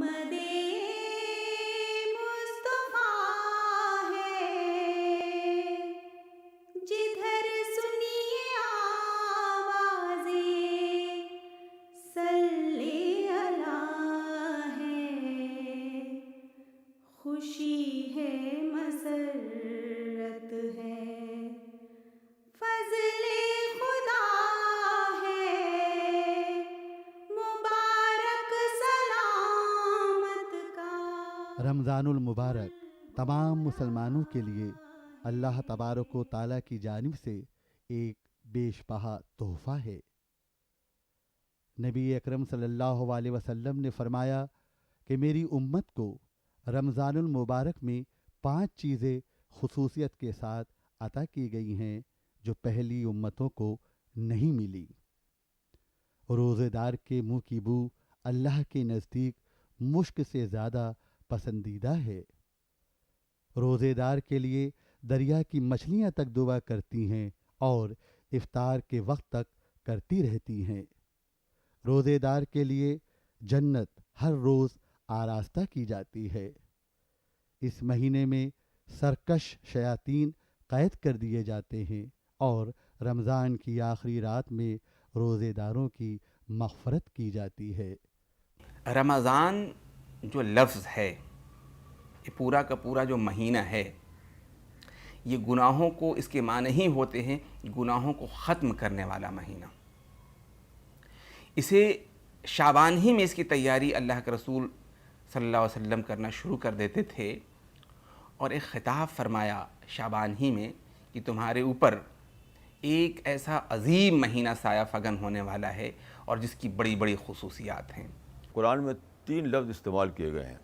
آمد مصطفیٰ ہے، جدھر سنیے آوازیں صلی اللہ ہے، خوشی ہے مسرت ہے، فضل خدا ہے، مبارک سلامت کا رمضان المبارک تمام مسلمانوں کے لیے اللہ تبارک و تعالیٰ کی جانب سے ایک بیش بہا تحفہ ہے۔ نبی اکرم صلی اللہ علیہ وسلم نے فرمایا کہ میری امت کو رمضان المبارک میں 5 چیزیں خصوصیت کے ساتھ عطا کی گئی ہیں جو پہلی امتوں کو نہیں ملی۔ روزے دار کے منہ کی بو اللہ کے نزدیک مشک سے زیادہ پسندیدہ ہے۔ روزے دار کے لیے دریا کی مچھلیاں تک دعا کرتی ہیں اور افطار کے وقت تک کرتی رہتی ہیں۔ روزے دار کے لیے جنت ہر روز آراستہ کی جاتی ہے۔ اس مہینے میں سرکش شیاطین قید کر دیے جاتے ہیں اور رمضان کی آخری رات میں روزے داروں کی مغفرت کی جاتی ہے۔ رمضان جو لفظ ہے، یہ پورا کا پورا جو مہینہ ہے، یہ گناہوں کو، اس کے معنی ہی ہوتے ہیں گناہوں کو ختم کرنے والا مہینہ۔ اسے شعبان ہی میں اس کی تیاری اللہ کے رسول صلی اللہ علیہ وسلم کرنا شروع کر دیتے تھے، اور ایک خطاب فرمایا شعبان ہی میں کہ تمہارے اوپر ایک ایسا عظیم مہینہ سایہ فگن ہونے والا ہے اور جس کی بڑی بڑی خصوصیات ہیں۔ قرآن میں 3 لفظ استعمال کیے گئے ہیں: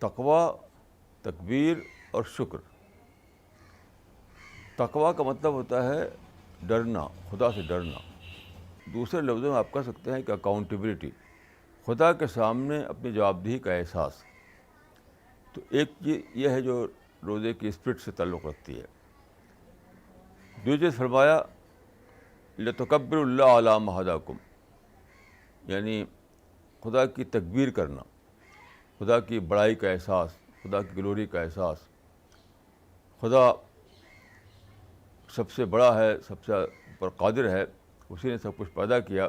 تقوی، تکبیر اور شکر۔ تقوی کا مطلب ہوتا ہے ڈرنا، خدا سے ڈرنا۔ دوسرے لفظوں میں آپ کہہ سکتے ہیں کہ اکاؤنٹیبلٹی، خدا کے سامنے اپنی جوابدہی کا احساس۔ تو ایک چیز یہ ہے جو روزے کی اسپرٹ سے تعلق رکھتی ہے۔ دوسری چیز فرمایا لتکبروا اللہ علی ما ہداکم، یعنی خدا کی تکبیر کرنا، خدا کی بڑائی کا احساس، خدا کی گلوری کا احساس۔ خدا سب سے بڑا ہے، سب سے پر قادر ہے، اسی نے سب کچھ پیدا کیا،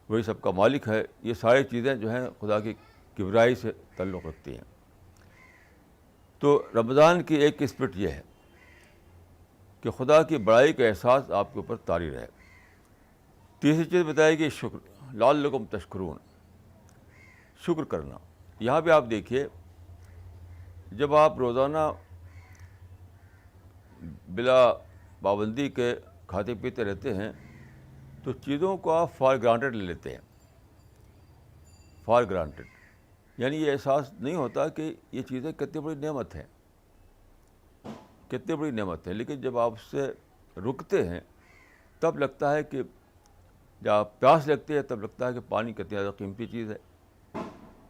وہی سب کا مالک ہے۔ یہ ساری چیزیں جو ہیں خدا کی کبریائی سے تعلق رکھتی ہیں۔ تو رمضان کی ایک اسپرٹ یہ ہے کہ خدا کی بڑائی کا احساس آپ کے اوپر طاری رہے۔ تیسری چیز بتائی گئی شکر، لعلکم تشکرون، شکر کرنا۔ یہاں پہ آپ دیکھیے، جب آپ روزانہ بلا پابندی کے کھاتے پیتے رہتے ہیں تو چیزوں کو آپ فار گرانٹیڈ لے لیتے ہیں، فار گرانٹیڈ، یعنی یہ احساس نہیں ہوتا کہ یہ چیزیں کتنی بڑی نعمت ہیں، کتنی بڑی نعمت ہے۔ لیکن جب آپ اس سے رکتے ہیں تب لگتا ہے کہ جب پیاس لگتی ہے تب لگتا ہے کہ پانی کتنی زیادہ قیمتی چیز ہے،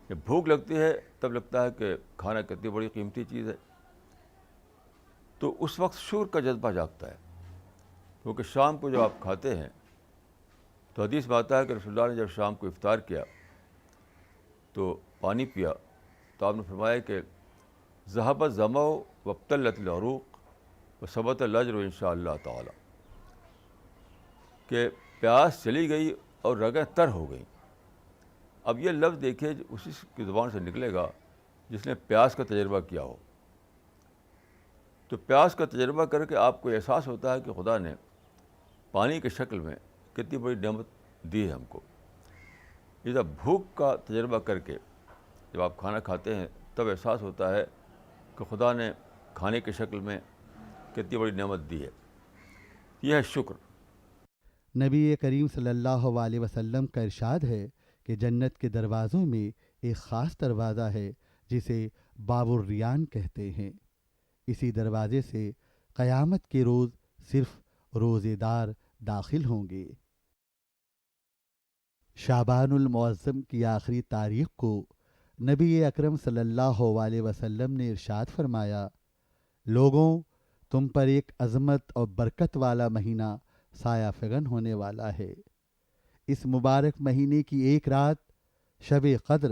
جب بھوک لگتی ہے تب لگتا ہے کہ کھانا کتنی بڑی قیمتی چیز ہے۔ تو اس وقت شکر کا جذبہ جاگتا ہے، کیونکہ شام کو جب آپ کھاتے ہیں تو حدیث میں آتا ہے کہ رسول اللہ نے جب شام کو افطار کیا تو پانی پیا تو آپ نے فرمایا کہ ذهب الظمأ وابتلت العروق وثبت الاجر ان شاء اللہ تعالی، کہ پیاس چلی گئی اور رگیں تر ہو گئیں۔ اب یہ لفظ دیکھیے اسی کی زبان سے نکلے گا جس نے پیاس کا تجربہ کیا ہو۔ تو پیاس کا تجربہ کر کے آپ کو احساس ہوتا ہے کہ خدا نے پانی کی شکل میں کتنی بڑی نعمت دی ہے ہم کو۔ یہ جب بھوک کا تجربہ کر کے جب آپ کھانا کھاتے ہیں تب احساس ہوتا ہے کہ خدا نے کھانے کی شکل میں کتنی بڑی نعمت دی ہے۔ یہ ہے شکر۔ نبی کریم صلی اللہ علیہ وسلم کا ارشاد ہے کہ جنت کے دروازوں میں ایک خاص دروازہ ہے جسے باب الریان کہتے ہیں۔ اسی دروازے سے قیامت کے روز صرف روزے دار داخل ہوں گے۔ شعبان المعظم کی آخری تاریخ کو نبی اکرم صلی اللہ علیہ وسلم نے ارشاد فرمایا، لوگوں، تم پر ایک عظمت اور برکت والا مہینہ سایہ فگن ہونے والا ہے۔ اس مبارک مہینے کی ایک رات شب قدر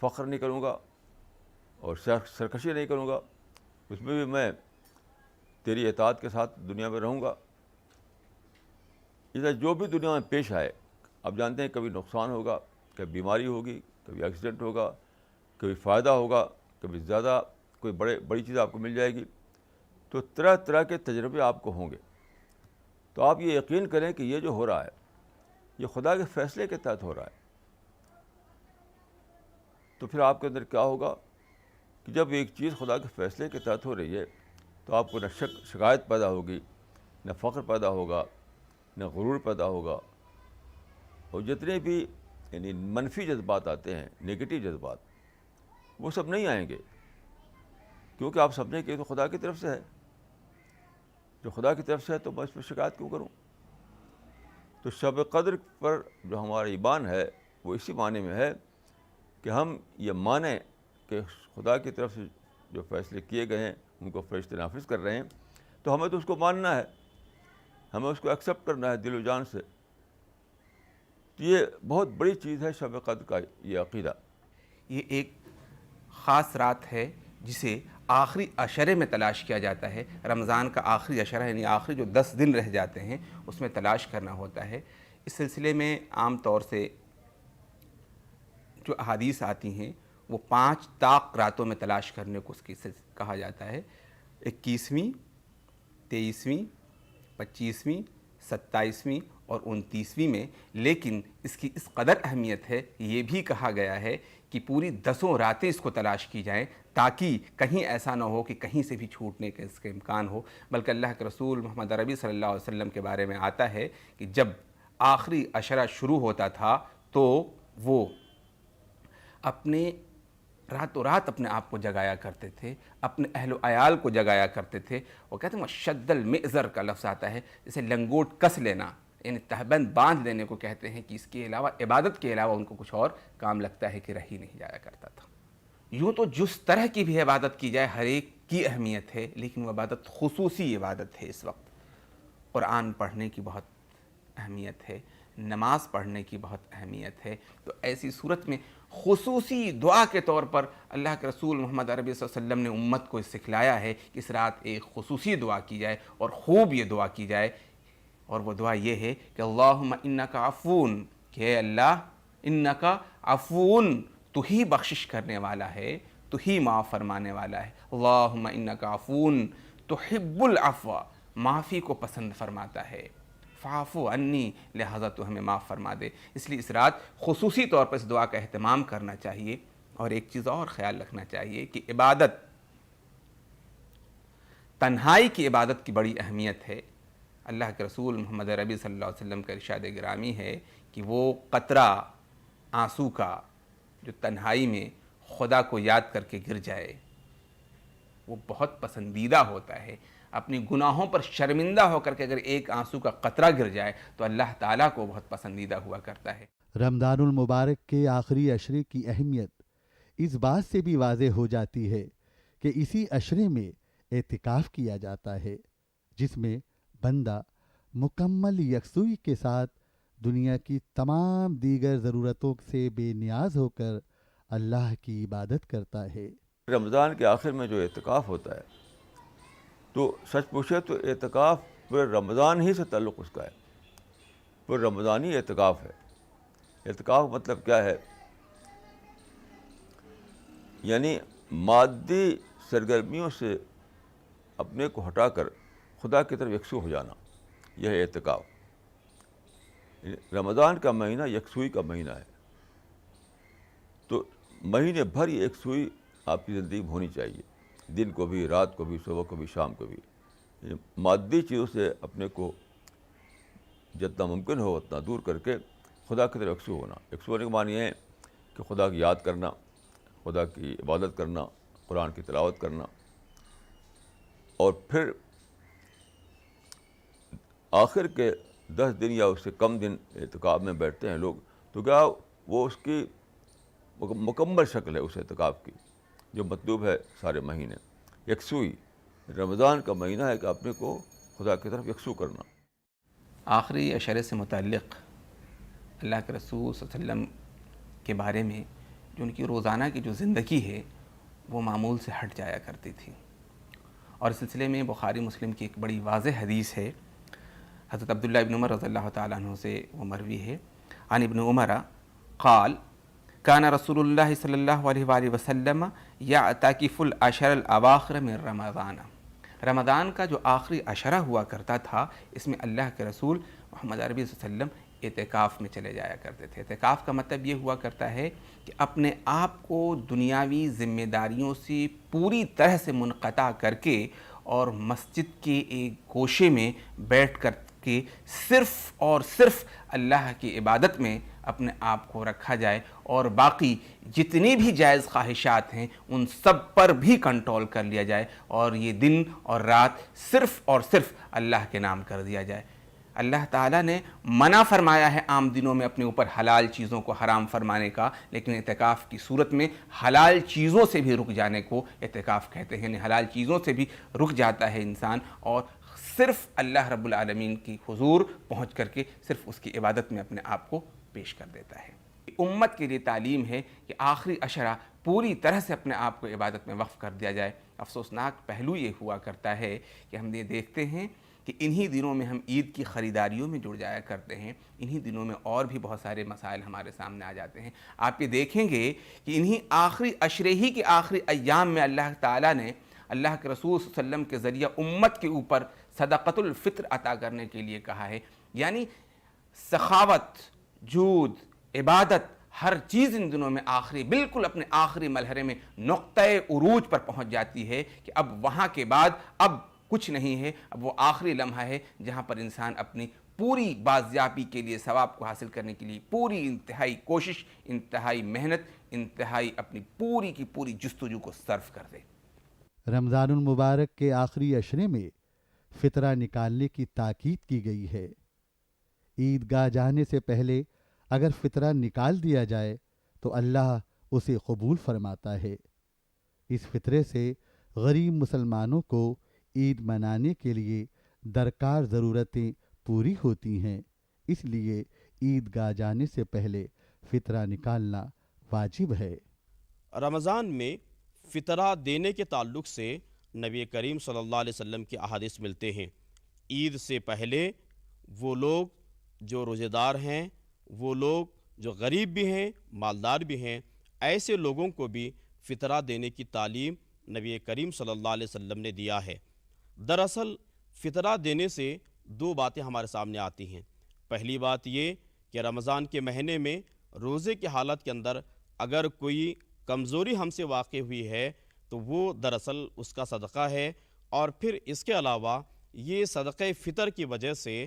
فخر نہیں کروں گا اور سرکشی نہیں کروں گا، اس میں بھی میں تیری اطاعت کے ساتھ دنیا میں رہوں گا۔ اس جو بھی دنیا میں پیش آئے، آپ جانتے ہیں کبھی نقصان ہوگا، کبھی بیماری ہوگی، کبھی ایکسیڈنٹ ہوگا، کبھی فائدہ ہوگا، کبھی زیادہ کوئی بڑی چیز آپ کو مل جائے گی، تو طرح طرح کے تجربے آپ کو ہوں گے۔ تو آپ یہ یقین کریں کہ یہ جو ہو رہا ہے یہ خدا کے فیصلے کے تحت ہو رہا ہے۔ تو پھر آپ کے اندر کیا ہوگا کہ جب ایک چیز خدا کے فیصلے کے تحت ہو رہی ہے تو آپ کو نہ شکایت پیدا ہوگی، نہ فخر پیدا ہوگا، نہ غرور پیدا ہوگا، اور جتنے بھی یعنی منفی جذبات آتے ہیں، نگیٹو جذبات، وہ سب نہیں آئیں گے، کیونکہ آپ سمجھیں کہ یہ تو خدا کی طرف سے ہے۔ جو خدا کی طرف سے ہے تو میں اس پر شکایت کیوں کروں؟ تو شب قدر پر جو ہمارا ایمان ہے وہ اسی معنی میں ہے کہ ہم یہ مانیں کہ خدا کی طرف سے جو فیصلے کیے گئے ہیں ان کو فرشتے نافذ کر رہے ہیں، تو ہمیں تو اس کو ماننا ہے، ہمیں اس کو ایکسیپٹ کرنا ہے دل و جان سے۔ یہ بہت بڑی چیز ہے شب قدر کا یہ عقیدہ۔ یہ ایک خاص رات ہے جسے آخری عشرے میں تلاش کیا جاتا ہے۔ رمضان کا آخری عشرہ یعنی آخری جو 10 دن رہ جاتے ہیں اس میں تلاش کرنا ہوتا ہے۔ اس سلسلے میں عام طور سے جو احادیث آتی ہیں وہ 5 طاق راتوں میں تلاش کرنے کو اس کی کہا جاتا ہے: 21ویں، 23ویں، 25ویں، 27ویں اور 29ویں میں۔ لیکن اس کی اس قدر اہمیت ہے، یہ بھی کہا گیا ہے کہ پوری 10 راتیں اس کو تلاش کی جائیں تاکہ کہیں ایسا نہ ہو کہ کہیں سے بھی چھوٹنے کا اس کے امکان ہو۔ بلکہ اللہ کے رسول محمد عربی صلی اللہ علیہ وسلم کے بارے میں آتا ہے کہ جب آخری عشرہ شروع ہوتا تھا تو وہ اپنے راتوں رات اپنے آپ کو جگایا کرتے تھے، اپنے اہل و عیال کو جگایا کرتے تھے۔ وہ کہتے ہیں شد المئزر کا لفظ آتا ہے، جسے لنگوٹ کس لینا، یعنی تہبند باندھ لینے کو کہتے ہیں، کہ اس کے علاوہ عبادت کے علاوہ ان کو کچھ اور کام لگتا ہے کہ رہ ہی نہیں جایا کرتا تھا۔ یوں تو جس طرح کی بھی عبادت کی جائے ہر ایک کی اہمیت ہے، لیکن وہ عبادت خصوصی عبادت ہے۔ اس وقت قرآن پڑھنے کی بہت اہمیت ہے، نماز پڑھنے کی بہت اہمیت ہے۔ تو ایسی صورت میں خصوصی دعا کے طور پر اللہ کے رسول محمد عربی صلی اللہ علیہ وسلم نے امت کو سکھلایا ہے کہ اس رات ایک خصوصی دعا کی جائے اور خوب یہ دعا کی جائے، اور وہ دعا یہ ہے کہ اللہم انکا عفون، کہ اے اللہ انکا عفون، تو ہی بخشش کرنے والا ہے، تو ہی معاف فرمانے والا ہے۔ اللہم انکا عفون تحب العفو، معافی کو پسند فرماتا ہے، فاعفو عنی، لہذا تو ہمیں معاف فرما دے۔ اس لیے اس رات خصوصی طور پر اس دعا کا اہتمام کرنا چاہیے۔ اور ایک چیز اور خیال رکھنا چاہیے کہ عبادت، تنہائی کی عبادت کی بڑی اہمیت ہے۔ اللہ کے رسول محمد عربی صلی اللہ علیہ وسلم کا ارشاد گرامی ہے کہ وہ قطرہ آنسو کا جو تنہائی میں خدا کو یاد کر کے گر جائے وہ بہت پسندیدہ ہوتا ہے۔ اپنی گناہوں پر شرمندہ ہو کر کے اگر ایک آنسو کا قطرہ گر جائے تو اللہ تعالیٰ کو بہت پسندیدہ ہوا کرتا ہے۔ رمضان المبارک کے آخری عشرے کی اہمیت اس بات سے بھی واضح ہو جاتی ہے کہ اسی عشرے میں اعتکاف کیا جاتا ہے، جس میں بندہ مکمل یکسوئی کے ساتھ دنیا کی تمام دیگر ضرورتوں سے بے نیاز ہو کر اللہ کی عبادت کرتا ہے۔ رمضان کے آخر میں جو اعتکاف ہوتا ہے تو سچ پوچھے تو اعتکاف پورے رمضان ہی سے تعلق اس کا ہے، پورے رمضانی اعتکاف ہے۔ اعتکاف مطلب کیا ہے؟ یعنی مادی سرگرمیوں سے اپنے کو ہٹا کر خدا کی طرف یکسو ہو جانا، یہ ہے اعتکاف۔ رمضان کا مہینہ یکسوئی کا مہینہ ہے، تو مہینے بھر یہ یکسوئی آپ کی زندگی میں ہونی چاہیے، دن کو بھی، رات کو بھی، صبح کو بھی، شام کو بھی۔ مادی چیزوں سے اپنے کو جتنا ممکن ہو اتنا دور کر کے خدا کی طرف یکسو ہونا۔ یکسو ہونے کا معنی یہ ہے کہ خدا کی یاد کرنا، خدا کی عبادت کرنا، قرآن کی تلاوت کرنا، اور پھر آخر کے 10 دن یا اس سے کم دن اعتکاف میں بیٹھتے ہیں لوگ، تو کیا وہ اس کی مکمل شکل ہے اس اعتکاف کی جو مطلوب ہے سارے مہینے۔ یکسوئی رمضان کا مہینہ ہے کہ اپنے کو خدا کی طرف یکسو کرنا۔ آخری عشرے سے متعلق اللہ کے رسول صلی اللہ علیہ وسلم کے بارے میں جو ان کی روزانہ کی جو زندگی ہے وہ معمول سے ہٹ جایا کرتی تھی. اور اس سلسلے میں بخاری مسلم کی ایک بڑی واضح حدیث ہے حضرت عبداللہ ابن عمر رضی اللہ تعالیٰ عنہ سے وہ مروی ہے. عن ابن عمر قال کان رسول اللہ صلی اللہ علیہ وآلہ وسلم یعتکف العشر الاواخر من رمضان. رمضان کا جو آخری عشرہ ہوا کرتا تھا اس میں اللہ کے رسول محمد عربی صلی اللہ علیہ وسلم اعتکاف میں چلے جایا کرتے تھے. اعتکاف کا مطلب یہ ہوا کرتا ہے کہ اپنے آپ کو دنیاوی ذمہ داریوں سے پوری طرح سے منقطع کر کے اور مسجد کے ایک گوشے میں بیٹھ کر کے صرف اور صرف اللہ کی عبادت میں اپنے آپ کو رکھا جائے اور باقی جتنی بھی جائز خواہشات ہیں ان سب پر بھی کنٹرول کر لیا جائے اور یہ دن اور رات صرف اور صرف اللہ کے نام کر دیا جائے. اللہ تعالیٰ نے منع فرمایا ہے عام دنوں میں اپنے اوپر حلال چیزوں کو حرام فرمانے کا، لیکن اعتکاف کی صورت میں حلال چیزوں سے بھی رک جانے کو اعتکاف کہتے ہیں. یعنی حلال چیزوں سے بھی رک جاتا ہے انسان اور صرف اللہ رب العالمین کی حضور پہنچ کر کے صرف اس کی عبادت میں اپنے آپ کو پیش کر دیتا ہے. امت کے لیے تعلیم ہے کہ آخری عشرہ پوری طرح سے اپنے آپ کو عبادت میں وقف کر دیا جائے. افسوسناک پہلو یہ ہوا کرتا ہے کہ ہم یہ دیکھتے ہیں کہ انہی دنوں میں ہم عید کی خریداریوں میں جڑ جایا کرتے ہیں. انہی دنوں میں اور بھی بہت سارے مسائل ہمارے سامنے آ جاتے ہیں. آپ یہ دیکھیں گے کہ انہی آخری عشرے ہی کے آخری ایام میں اللہ تعالیٰ نے اللہ کے رسول صلی اللہ علیہ وسلم کے ذریعہ امت کے اوپر صدقۃ الفطر عطا کرنے کے لیے کہا ہے. یعنی سخاوت، جود، عبادت، ہر چیز ان دنوں میں آخری بالکل اپنے آخری مرحلے میں نقطۂ عروج پر پہنچ جاتی ہے کہ اب وہاں کے بعد اب کچھ نہیں ہے. اب وہ آخری لمحہ ہے جہاں پر انسان اپنی پوری بازیابی کے لیے، ثواب کو حاصل کرنے کے لیے پوری انتہائی کوشش، انتہائی محنت، انتہائی اپنی پوری کی پوری جستجو کو صرف کر دے. رمضان المبارک کے آخری عشرے میں فطرہ نکالنے کی تاکید کی گئی ہے. عیدگاہ جانے سے پہلے اگر فطرہ نکال دیا جائے تو اللہ اسے قبول فرماتا ہے. اس فطرے سے غریب مسلمانوں کو عید منانے کے لیے درکار ضرورتیں پوری ہوتی ہیں. اس لیے عیدگاہ جانے سے پہلے فطرہ نکالنا واجب ہے. رمضان میں فطرہ دینے کے تعلق سے نبی کریم صلی اللہ علیہ وسلم کی احادیث ملتے ہیں. عید سے پہلے وہ لوگ جو روزے دار ہیں، وہ لوگ جو غریب بھی ہیں، مالدار بھی ہیں، ایسے لوگوں کو بھی فطرہ دینے کی تعلیم نبی کریم صلی اللہ علیہ وسلم نے دیا ہے. دراصل فطرہ دینے سے دو باتیں ہمارے سامنے آتی ہیں. پہلی بات یہ کہ رمضان کے مہینے میں روزے کی حالت کے اندر اگر کوئی کمزوری ہم سے واقع ہوئی ہے تو وہ دراصل اس کا صدقہ ہے. اور پھر اس کے علاوہ یہ صدقہ فطر کی وجہ سے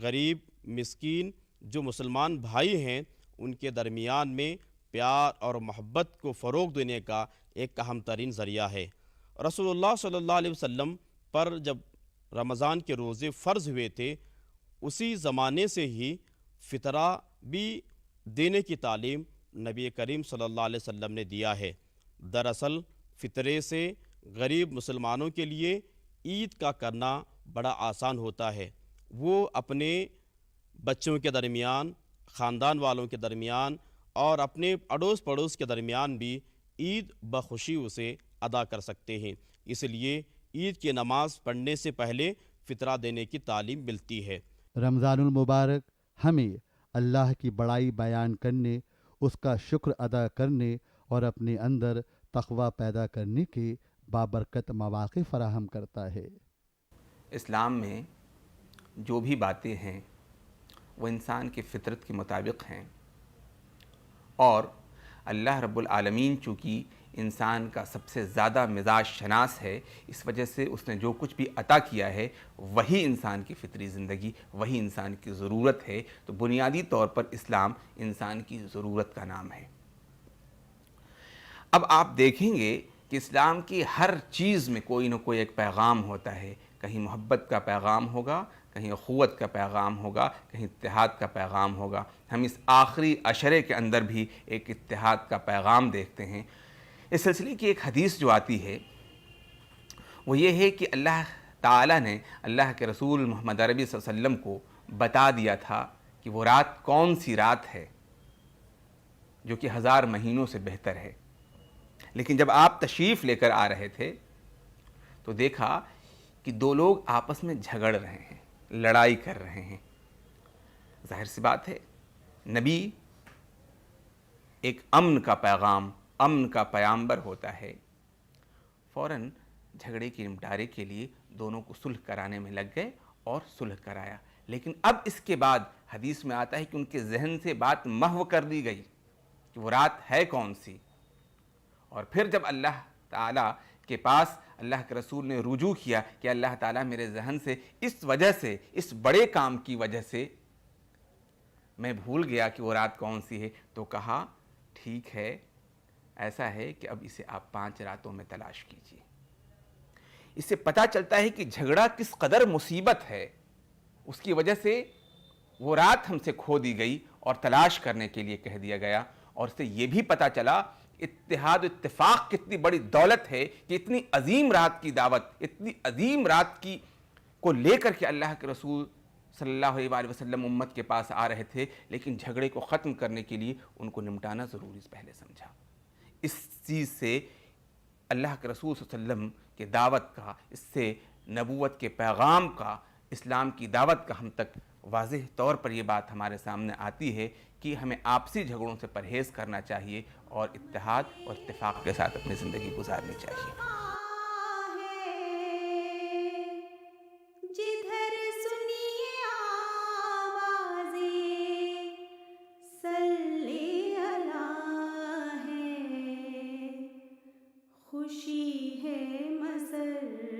غریب مسکین جو مسلمان بھائی ہیں ان کے درمیان میں پیار اور محبت کو فروغ دینے کا ایک اہم ترین ذریعہ ہے. رسول اللہ صلی اللہ علیہ وسلم پر جب رمضان کے روزے فرض ہوئے تھے اسی زمانے سے ہی فطرہ بھی دینے کی تعلیم نبی کریم صلی اللہ علیہ وسلم نے دیا ہے. دراصل فطرے سے غریب مسلمانوں کے لیے عید کا کرنا بڑا آسان ہوتا ہے. وہ اپنے بچوں کے درمیان، خاندان والوں کے درمیان اور اپنے اڑوس پڑوس کے درمیان بھی عید بخوشی اسے ادا کر سکتے ہیں. اس لیے عید کی نماز پڑھنے سے پہلے فطرہ دینے کی تعلیم ملتی ہے. رمضان المبارک ہمیں اللہ کی بڑائی بیان کرنے، اس کا شکر ادا کرنے اور اپنے اندر تقوی پیدا کرنے کے بابرکت مواقع فراہم کرتا ہے. اسلام میں جو بھی باتیں ہیں وہ انسان کی فطرت کے مطابق ہیں اور اللہ رب العالمین چونکہ انسان کا سب سے زیادہ مزاج شناس ہے، اس وجہ سے اس نے جو کچھ بھی عطا کیا ہے وہی انسان کی فطری زندگی، وہی انسان کی ضرورت ہے. تو بنیادی طور پر اسلام انسان کی ضرورت کا نام ہے. اب آپ دیکھیں گے کہ اسلام کی ہر چیز میں کوئی نہ کوئی ایک پیغام ہوتا ہے. کہیں محبت کا پیغام ہوگا، کہیں اخوت کا پیغام ہوگا، کہیں اتحاد کا پیغام ہوگا. ہم اس آخری عشرے کے اندر بھی ایک اتحاد کا پیغام دیکھتے ہیں. اس سلسلے کی ایک حدیث جو آتی ہے وہ یہ ہے کہ اللہ تعالیٰ نے اللہ کے رسول محمد عربی صلی اللہ علیہ وسلم کو بتا دیا تھا کہ وہ رات کون سی رات ہے جو کہ 1000 مہینوں سے بہتر ہے. لیکن جب آپ تشریف لے کر آ رہے تھے تو دیکھا کہ 2 لوگ آپس میں جھگڑ رہے ہیں, لڑائی کر رہے ہیں. ظاہر سی بات ہے, نبی ایک امن کا پیغام, امن کا پیامبر ہوتا ہے. فوراً جھگڑے کے نمٹارے کے لیے دونوں کو صلح کرانے میں لگ گئے اور صلح کرایا. لیکن اب اس کے بعد حدیث میں آتا ہے کہ ان کے ذہن سے بات محو کر دی گئی کہ وہ رات ہے کون سی. اور پھر جب اللہ تعالیٰ کے پاس اللہ کے رسول نے رجوع کیا کہ اللہ تعالیٰ میرے ذہن سے اس وجہ سے, اس بڑے کام کی وجہ سے میں بھول گیا کہ وہ رات کون سی ہے, تو کہا ٹھیک ہے, ایسا ہے کہ اب اسے آپ 5 راتوں میں تلاش کیجیے. اس سے پتہ چلتا ہے کہ جھگڑا کس قدر مصیبت ہے. اس کی وجہ سے وہ رات ہم سے کھو دی گئی اور تلاش کرنے کے لیے کہہ دیا گیا. اور اس سے یہ بھی پتہ چلا اتحاد و اتفاق کتنی بڑی دولت ہے کہ اتنی عظیم رات کی دعوت, اتنی عظیم رات کی کو لے کر کے اللہ کے رسول صلی اللہ علیہ وآلہ وسلم امت کے پاس آ رہے تھے, لیکن جھگڑے کو ختم کرنے کے لیے ان کو نمٹانا ضروری پہلے سمجھا. اس چیز سے اللہ کے رسول صلی اللہ علیہ وسلم کے دعوت کا, اس سے نبوت کے پیغام کا, اسلام کی دعوت کا ہم تک واضح طور پر یہ بات ہمارے سامنے آتی ہے کہ ہمیں آپسی جھگڑوں سے پرہیز کرنا چاہیے اور اتحاد اور اتفاق کے ساتھ اپنی زندگی گزارنی چاہیے. جدھر سنیے آوازیں صلی اللہ ہے, خوشی ہے مسرت